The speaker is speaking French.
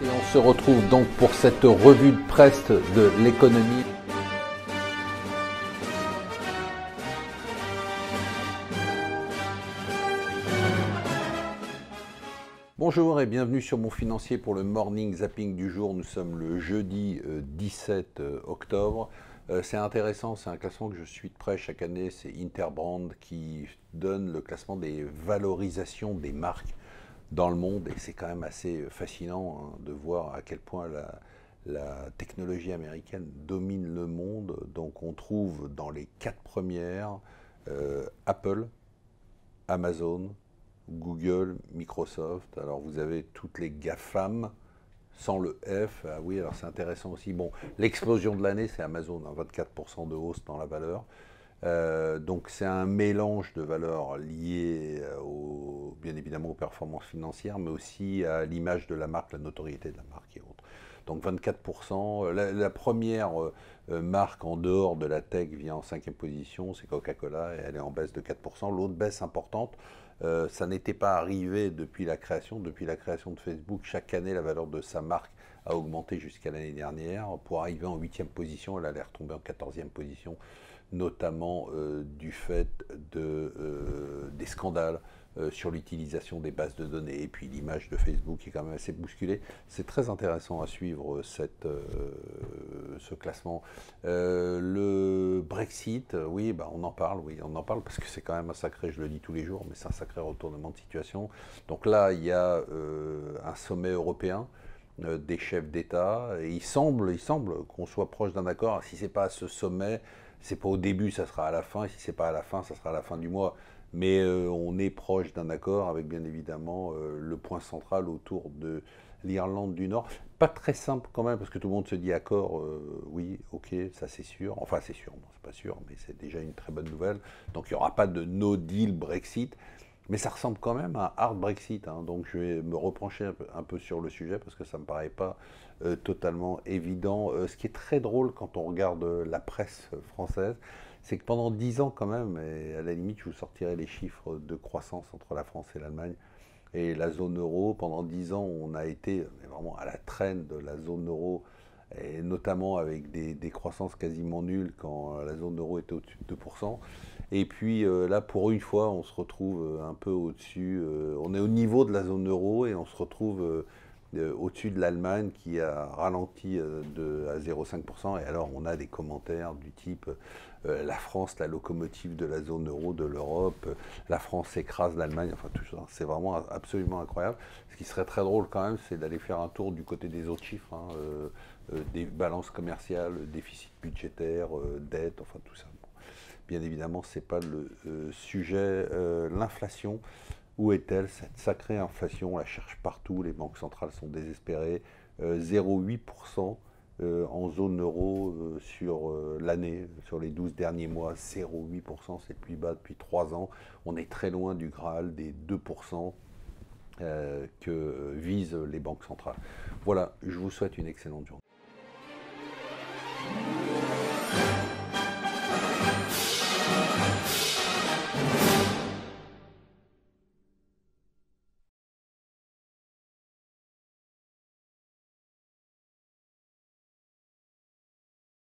Et on se retrouve donc pour cette revue de presse de l'économie. Bonjour et bienvenue sur Mon Financier pour le Morning Zapping du jour. Nous sommes le jeudi 17 octobre. C'est intéressant, c'est un classement que je suis de près chaque année. C'est Interbrand qui donne le classement des valorisations des marques dans le monde. Et c'est quand même assez fascinant de voir à quel point la technologie américaine domine le monde. Donc on trouve dans les 4 premières Apple, Amazon, Google, Microsoft. Alors vous avez toutes les GAFAM sans le F. Ah oui, alors c'est intéressant aussi. Bon, l'explosion de l'année, c'est Amazon, 24% de hausse dans la valeur. Donc c'est un mélange de valeurs liées bien évidemment aux performances financières, mais aussi à l'image de la marque, la notoriété de la marque et autres. Donc 24%. La première marque en dehors de la tech vient en 5e position, c'est Coca-Cola, et elle est en baisse de 4%. L'autre baisse importante, ça n'était pas arrivé depuis la création. Depuis la création de Facebook, chaque année, la valeur de sa marque a augmenté jusqu'à l'année dernière. Pour arriver en 8e position, elle allait retomber en 14e position, notamment du fait des scandales sur l'utilisation des bases de données, et puis l'image de Facebook est quand même assez bousculée. C'est très intéressant à suivre ce classement. Le Brexit, oui, on en parle, parce que c'est quand même un sacré, je le dis tous les jours, mais c'est un sacré retournement de situation. Donc là, il y a un sommet européen des chefs d'État, et il semble qu'on soit proche d'un accord. Si c'est pas à ce sommet, c'est pas au début, ça sera à la fin, et si c'est pas à la fin, ça sera à la fin du mois. Mais on est proche d'un accord avec bien évidemment le point central autour de l'Irlande du Nord. Pas très simple quand même, parce que tout le monde se dit accord, oui, ok, ça c'est sûr. Enfin c'est sûr, bon, c'est pas sûr, mais c'est déjà une très bonne nouvelle. Donc il n'y aura pas de no deal Brexit. Mais ça ressemble quand même à un hard Brexit, hein. Donc je vais me repencher un peu sur le sujet parce que ça ne me paraît pas totalement évident. Ce qui est très drôle quand on regarde la presse française, c'est que pendant 10 ans quand même, et à la limite je vous sortirai les chiffres de croissance entre la France et l'Allemagne et la zone euro, pendant 10 ans on a été vraiment à la traîne de la zone euro, et notamment avec des croissances quasiment nulles quand la zone euro était au-dessus de 2%. Et puis là, pour une fois, on se retrouve un peu au-dessus. On est au niveau de la zone euro et on se retrouve au-dessus de l'Allemagne qui a ralenti à 0,5%. Et alors, on a des commentaires du type la France, la locomotive de la zone euro de l'Europe, la France écrase l'Allemagne. Enfin, tout ça, c'est vraiment absolument incroyable. Ce qui serait très drôle quand même, c'est d'aller faire un tour du côté des autres chiffres, hein, des balances commerciales, déficit budgétaire, dette, enfin tout ça. Bien évidemment, ce n'est pas le sujet. L'inflation, où est-elle, cette sacrée inflation? On la cherche partout, les banques centrales sont désespérées. 0,8% en zone euro sur l'année, sur les 12 derniers mois. 0,8%, c'est le plus bas depuis 3 ans. On est très loin du Graal des 2% que visent les banques centrales. Voilà, je vous souhaite une excellente journée.